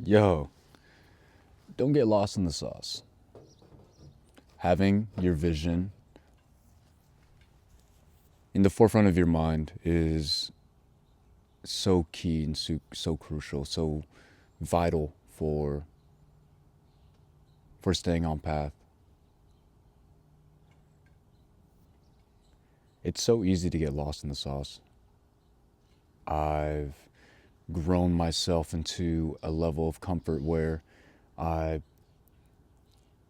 Yo, don't get lost in the sauce. Having your vision in the forefront of your mind is so key and so crucial, so vital for staying on path. It's so easy to get lost in the sauce. I've grown myself into a level of comfort where I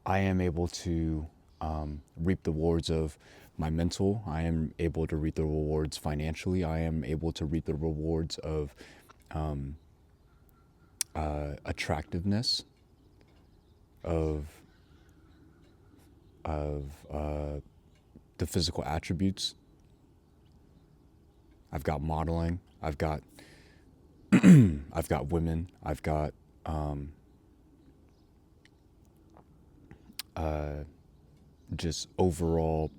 I am able to reap the rewards of my mental. I am able to reap the rewards financially. I am able to reap the rewards of attractiveness, of of the physical attributes. I've got modeling. I've got women. I've got just overall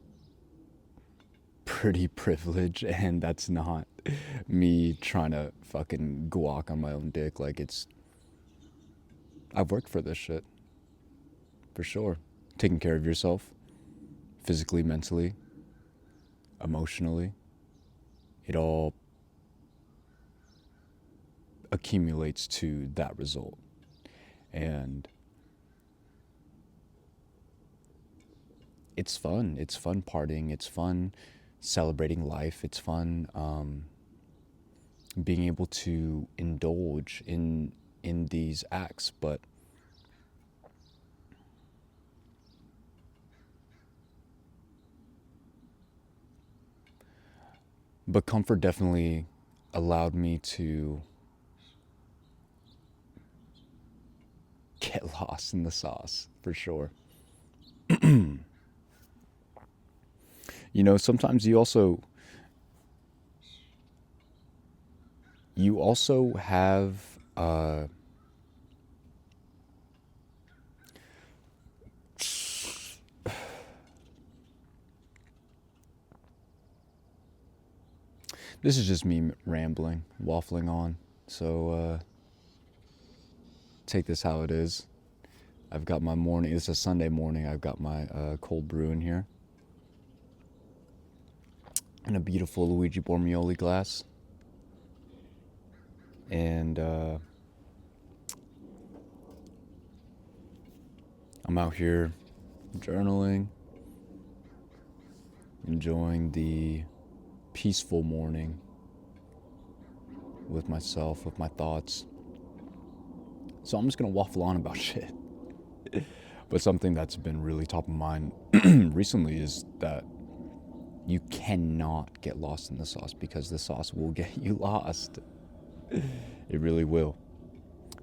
pretty privilege, and that's not me trying to fucking guac on my own dick. Like I've worked for this shit for sure. Taking care of yourself, physically, mentally, emotionally, it all accumulates to that result. And it's fun. It's fun partying. It's fun celebrating life. It's fun being able to indulge in these acts. But comfort definitely allowed me to get lost in the sauce for sure. Sometimes you also have this is just me rambling, waffling on. So take this how it is. I've got my morning. It's a Sunday morning. I've got my cold brew in here in a beautiful Luigi Bormioli glass, and I'm out here journaling, enjoying the peaceful morning with myself, with my thoughts. So I'm just gonna waffle on about shit. But something that's been really top of mind recently is that you cannot get lost in the sauce because the sauce will get you lost. It really will.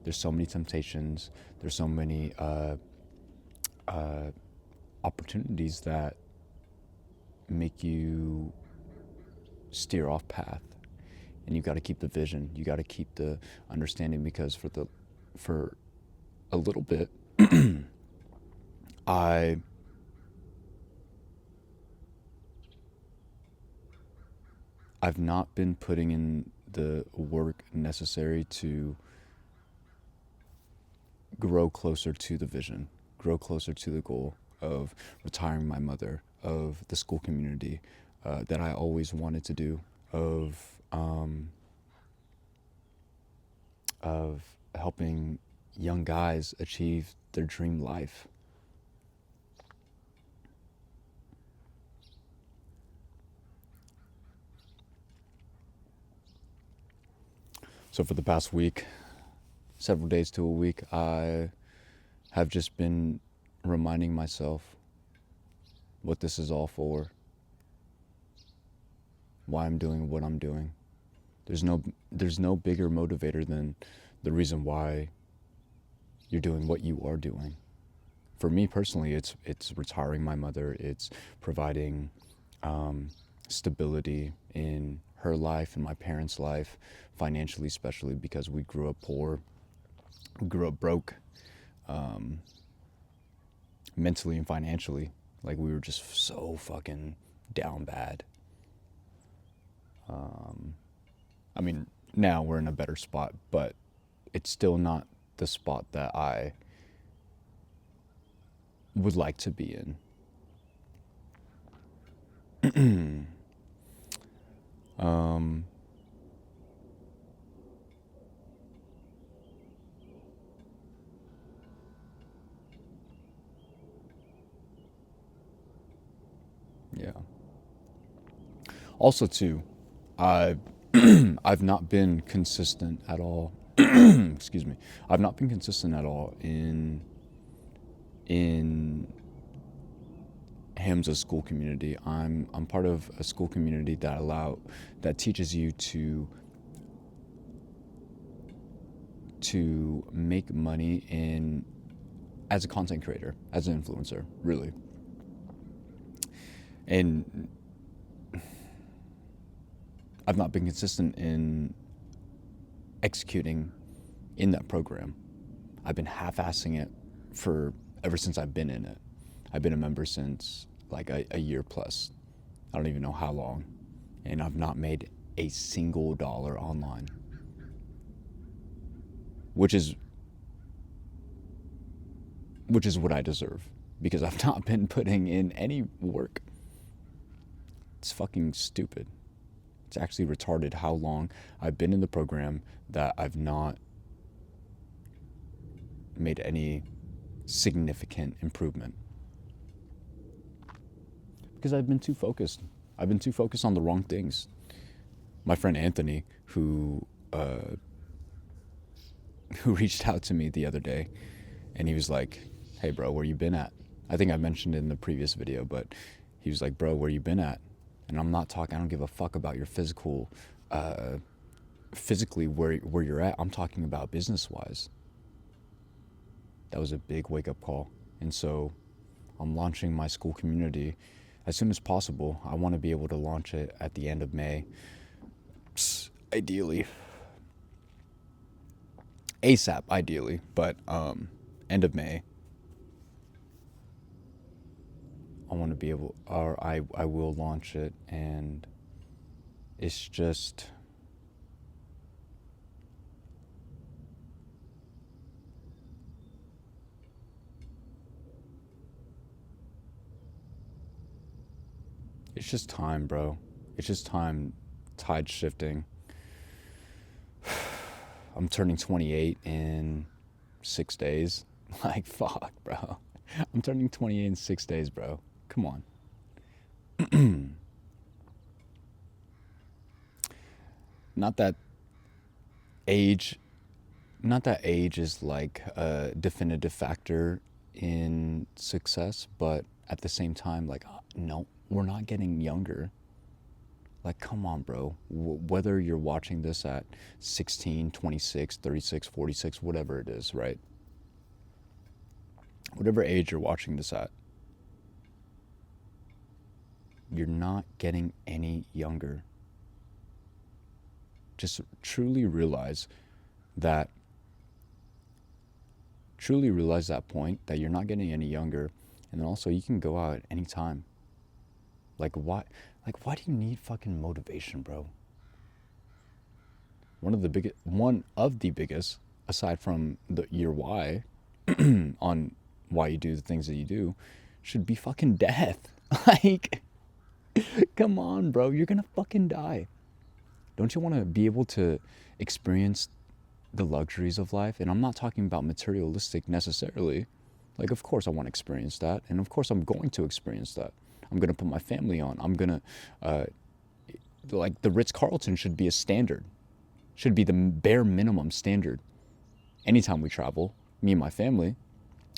There's so many temptations. There's so many opportunities that make you steer off path, and you got to keep the vision. You got to keep the understanding because for a little bit, I I've not been putting in the work necessary to grow closer to the vision, grow closer to the goal of retiring my mother, of the school community that I always wanted to do, of helping young guys achieve their dream life. So for the past week, several days to a week, I have just been reminding myself what this is all for, why I'm doing what I'm doing. There's no bigger motivator than the reason why you're doing what you are doing. For me personally, it's retiring my mother. It's providing stability in her life and my parents' life, financially, especially because we grew up poor, we grew up broke, mentally and financially. Like we were just so fucking down bad. I mean, now we're in a better spot, but it's still not the spot that I would like to be in. um, yeah. Also, too, I've I've not been consistent at all. Excuse me. I've not been consistent at all in Hamza's school community. I'm part of a school community that teaches you to make money in as a content creator, as an influencer, really. And I've not been consistent in executing in that program. I've been half-assing it for ever since I've been in it. I've been a member since like a year plus. I don't even know how long. And I've not made a single dollar online. Which is what I deserve, because I've not been putting in any work. It's fucking stupid. It's actually retarded how long I've been in the program that I've not made any significant improvement. Because I've been too focused. I've been too focused on the wrong things. My friend Anthony, who reached out to me the other day, and he was like, "Hey bro, where you been at?" I think I mentioned it in the previous video, but he was like, "Bro, where you been at?" And I'm not talking, I don't give a fuck about your physically where you're at. I'm talking about business-wise. That was a big wake-up call. And so I'm launching my school community as soon as possible. I want to be able to launch it at the end of May. Ideally. ASAP, ideally, but end of May. I want to be able, or I will launch it, and it's just, time, bro. It's just time. Tide shifting. I'm turning 28 in 6 days. Like, fuck, bro. I'm turning 28 in 6 days, bro. Come on. Not that age is like a definitive factor in success, but at the same time, like, no, we're not getting younger. Like, come on, bro. Whether you're watching this at 16, 26, 36, 46, whatever it is, right? Whatever age you're watching this at, you're not getting any younger. Just truly realize that point, that you're not getting any younger, and then also you can go out at any time. Like, why do you need fucking motivation, bro? One of the biggest, aside from your why, on why you do the things that you do, should be fucking death. Like, come on, bro, you're gonna fucking die. Don't you want to be able to experience the luxuries of life? And I'm not talking about materialistic necessarily. Like, of course I want to experience that, and of course I'm going to experience that. I'm going to put my family on. I'm going to, like, the Ritz-Carlton should be a standard. Should be the bare minimum standard. Anytime we travel, me and my family,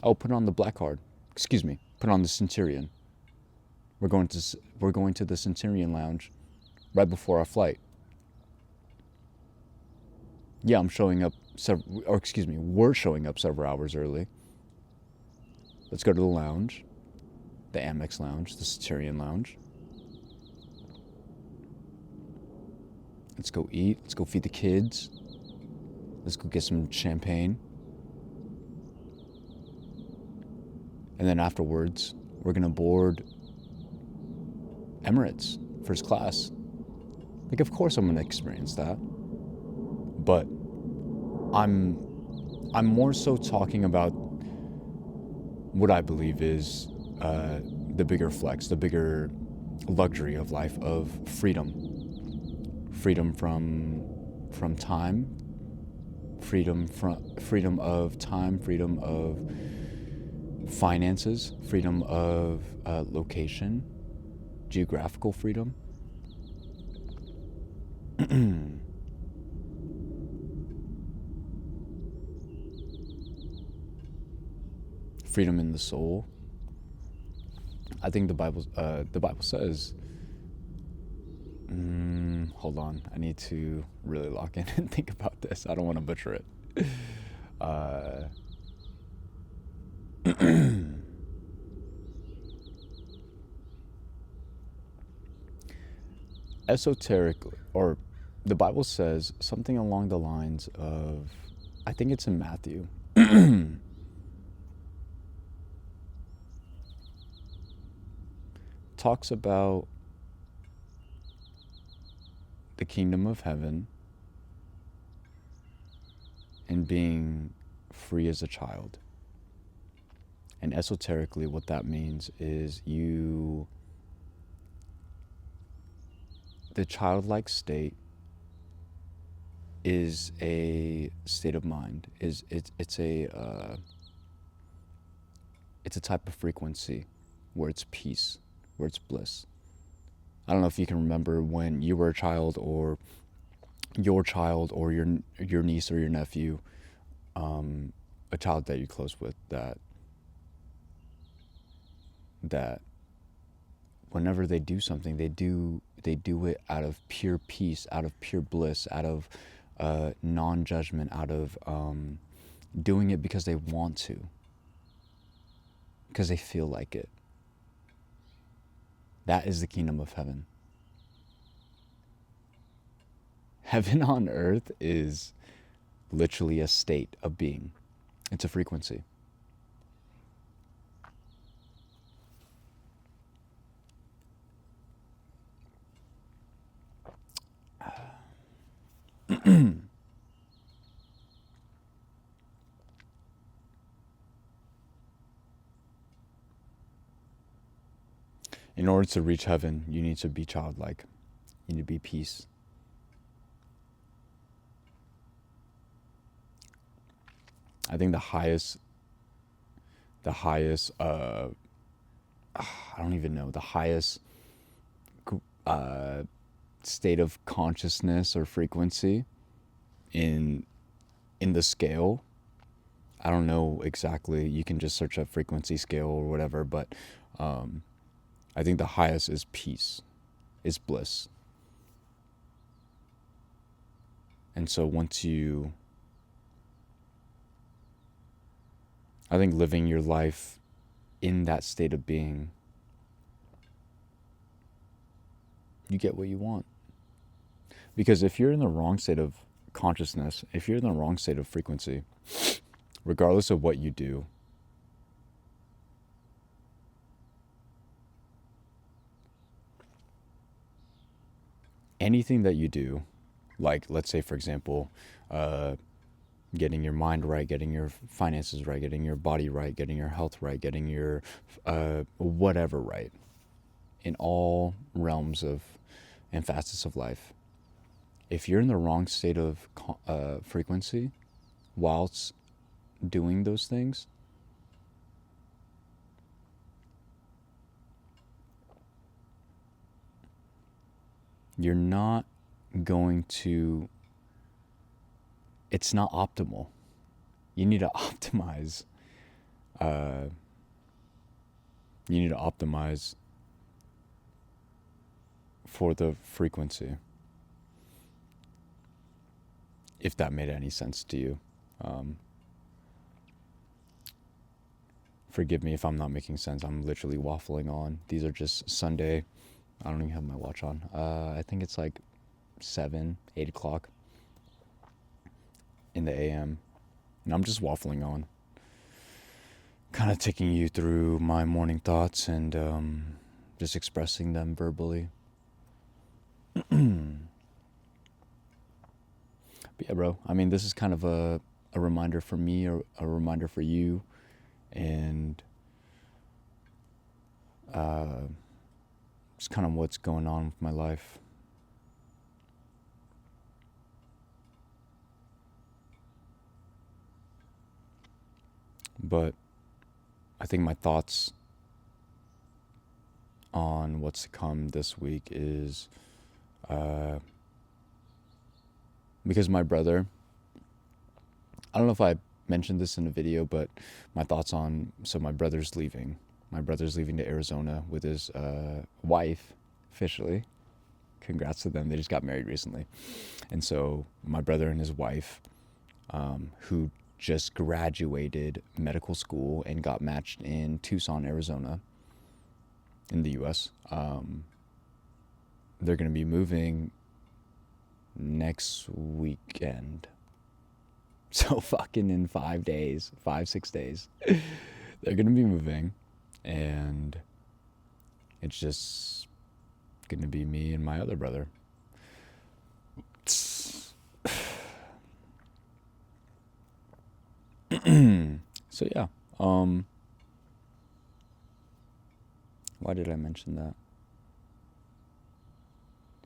I'll put on the Black Card. Excuse me, put on the Centurion. We're going to the Centurion Lounge right before our flight. Yeah, we're showing up several hours early. Let's go to the lounge. The Amex Lounge, the Centurion Lounge. Let's go eat. Let's go feed the kids. Let's go get some champagne. And then afterwards, we're going to board Emirates, first class. Like, of course I'm going to experience that. But I'm I'm more so talking about what I believe is the bigger flex, the bigger luxury of life, of freedom from time, freedom of time, freedom of finances, freedom of location, geographical freedom. Freedom in the soul. I think the Bible says. Hold on, I need to really lock in and think about this. I don't want to butcher it. Uh, Esoterically, or the Bible says something along the lines of, I think it's in Matthew. Talks about the kingdom of heaven and being free as a child. And esoterically, what that means is the childlike state is a state of mind. It's a type of frequency where it's peace, where it's bliss. I don't know if you can remember when you were a child, or your child, or your niece or your nephew, a child that you're close with, that whenever they do something, they do it out of pure peace, out of pure bliss, out of non-judgment, out of doing it because they want to, because they feel like it. That is the kingdom of heaven. Heaven on earth is literally a state of being. It's a frequency. In order to reach heaven, you need to be childlike. You need to be peace. I think the highest I don't even know, the highest state of consciousness or frequency in the scale. I don't know exactly. You can just search up frequency scale or whatever, but I think the highest is peace, is bliss. And so I think living your life in that state of being, you get what you want. Because if you're in the wrong state of consciousness, if you're in the wrong state of frequency, regardless of what you do, anything that you do, like let's say for example, getting your mind right, getting your finances right, getting your body right, getting your health right, getting your whatever right, in all realms of and facets of life, if you're in the wrong state of frequency whilst doing those things, you're not going to, it's not optimal. You need to optimize. You need to optimize for the frequency. If that made any sense to you. Forgive me if I'm not making sense. I'm literally waffling on. These are just Sunday. I don't even have my watch on. I think it's like 8 o'clock in the AM. And I'm just waffling on. Kind of taking you through my morning thoughts and just expressing them verbally. But yeah, bro. I mean, this is kind of a a reminder for me, or a reminder for you, and just kind of what's going on with my life. But I think my thoughts on what's to come this week is because my brother, I don't know if I mentioned this in a video, but my thoughts on, so my brother's leaving. My brother's leaving to Arizona with his wife, officially. Congrats to them. They just got married recently. And so my brother and his wife, who just graduated medical school and got matched in Tucson, Arizona, in the U.S., they're going to be moving next weekend. So fucking in 5 days, 6 days, they're going to be moving. And it's just going to be me and my other brother. So yeah, why did I mention that?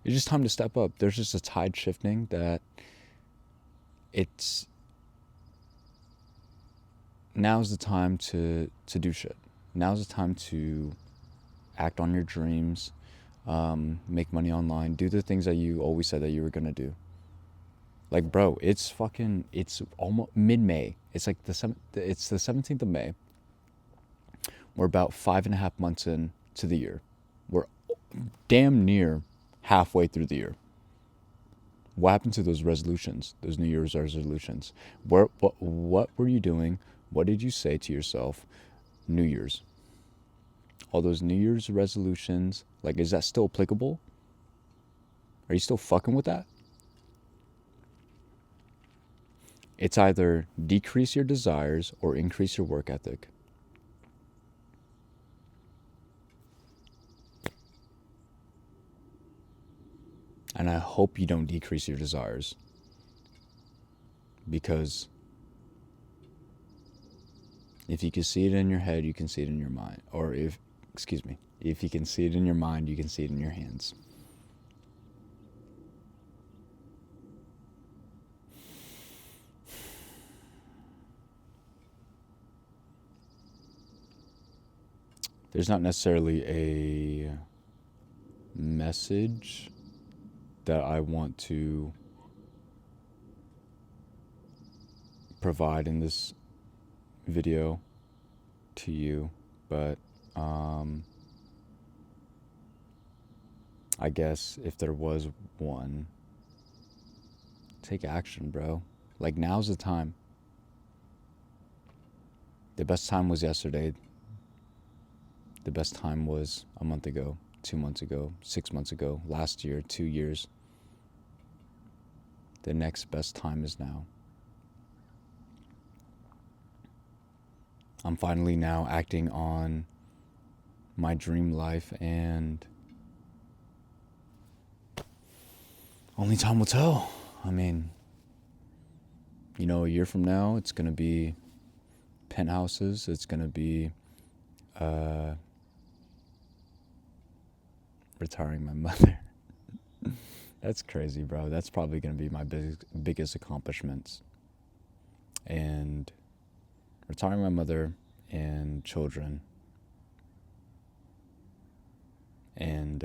It's just time to step up. There's just a tide shifting that now's the time to do shit. Now's the time to act on your dreams, make money online, do the things that you always said that you were gonna do. Like, bro, it's almost mid-May. It's like it's the 17th of May. We're about 5.5 months into the year. We're damn near halfway through the year. What happened to those resolutions, those New Year's resolutions? What were you doing? What did you say to yourself? New Year's. All those New Year's resolutions, like, is that still applicable? Are you still fucking with that? It's either decrease your desires or increase your work ethic. And I hope you don't decrease your desires, because if you can see it in your head, you can see it in your mind. Or if you can see it in your mind, you can see it in your hands. There's not necessarily a message that I want to provide in this video to you, but I guess if there was one, take action, bro. Like, now's the time. The best time was yesterday. The best time was a month ago, 2 months ago, 6 months ago, last year, 2 years. The next best time is now. I'm finally now acting on my dream life, and only time will tell. I mean, a year from now, it's going to be penthouses. It's going to be retiring my mother. That's crazy, bro. That's probably going to be my biggest accomplishments. And retiring my mother and children. And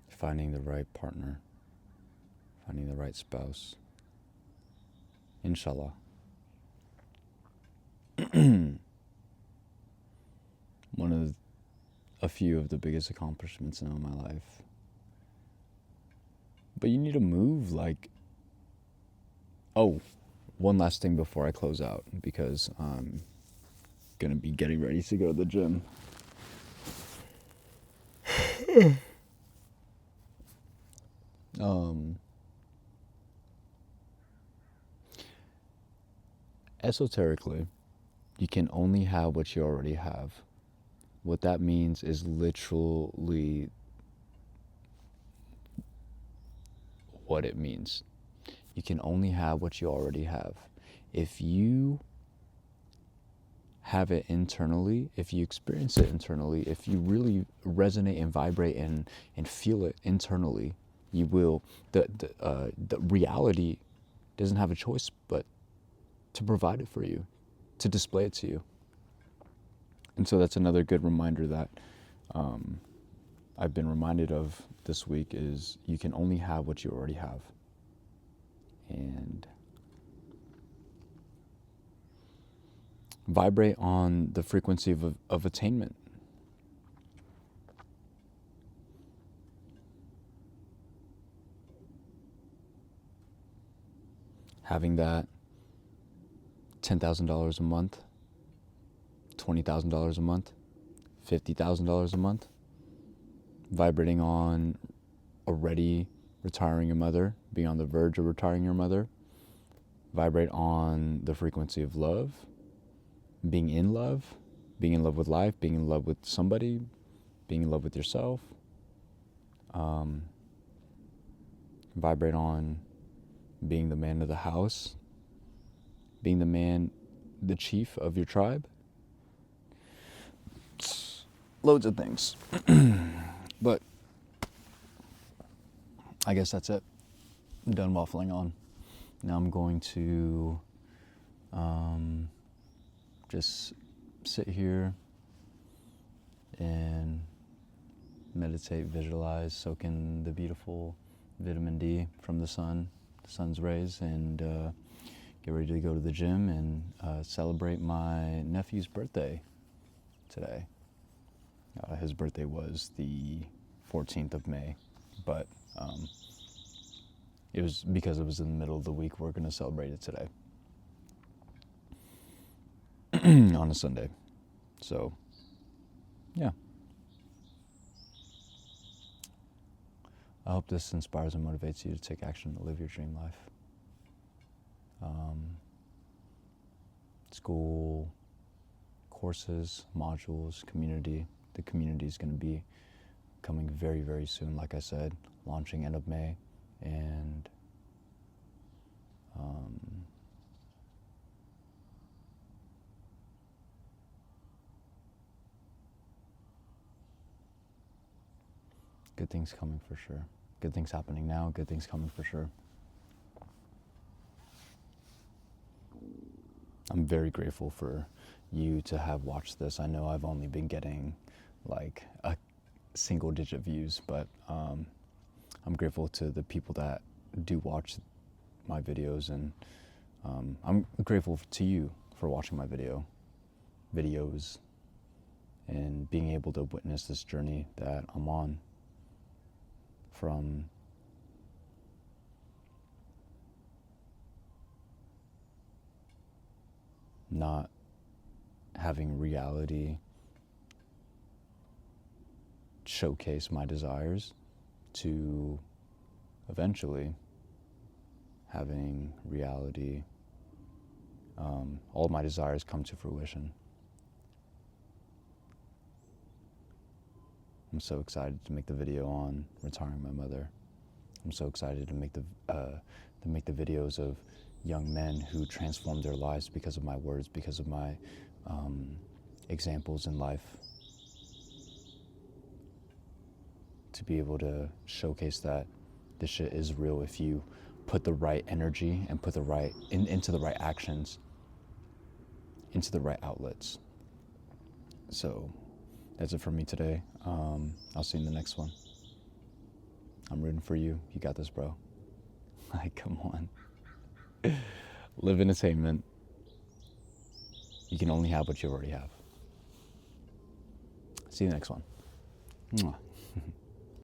finding the right partner. Finding the right spouse. Inshallah. A few of the biggest accomplishments in my life. But you need to move, like... Oh, one last thing before I close out, because I'm gonna be getting ready to go to the gym. Esoterically, you can only have what you already have. What that means is literally what it means. You can only have what you already have. If you have it internally, if you experience it internally, if you really resonate and vibrate and feel it internally, you will. The reality doesn't have a choice but to provide it for you, to display it to you. And so that's another good reminder that I've been reminded of this week is you can only have what you already have. And vibrate on the frequency of attainment. Having that $10,000 a month, $20,000 a month, $50,000 a month, vibrating on already retiring your mother, being on the verge of retiring your mother, vibrate on the frequency of love, being in love with life, being in love with somebody, being in love with yourself, vibrate on being the man of the house, being the chief of your tribe. Loads of things. But I guess that's it. I'm done waffling on. Now I'm going to just sit here and meditate, visualize, soak in the beautiful vitamin D from the sun's rays, and get ready to go to the gym and celebrate my nephew's birthday today. His birthday was the 14th of May, but it was because it was in the middle of the week. We're going to celebrate it today on a Sunday. So, yeah. I hope this inspires and motivates you to take action to live your dream life. School, courses, modules, community. The community is going to be coming very, very soon. Like I said, launching end of May, and good things coming for sure. Good things happening now, good things coming for sure. I'm very grateful for you to have watched this. I know I've only been getting like a single digit views, but I'm grateful to the people that do watch my videos, and I'm grateful to you for watching my videos and being able to witness this journey that I'm on, from not having reality showcase my desires to eventually having reality, all of my desires come to fruition. I'm so excited to make the video on retiring my mother. I'm so excited to make the videos of young men who transformed their lives because of my words, because of my examples in life. To be able to showcase that this shit is real if you put the right energy and put the right into the right actions, into the right outlets. So that's it for me today. I'll see you in the next one. I'm rooting for you. You got this, bro. Like, come on. Live in attainment. You can only have what you already have. See you in the next one. Mwah.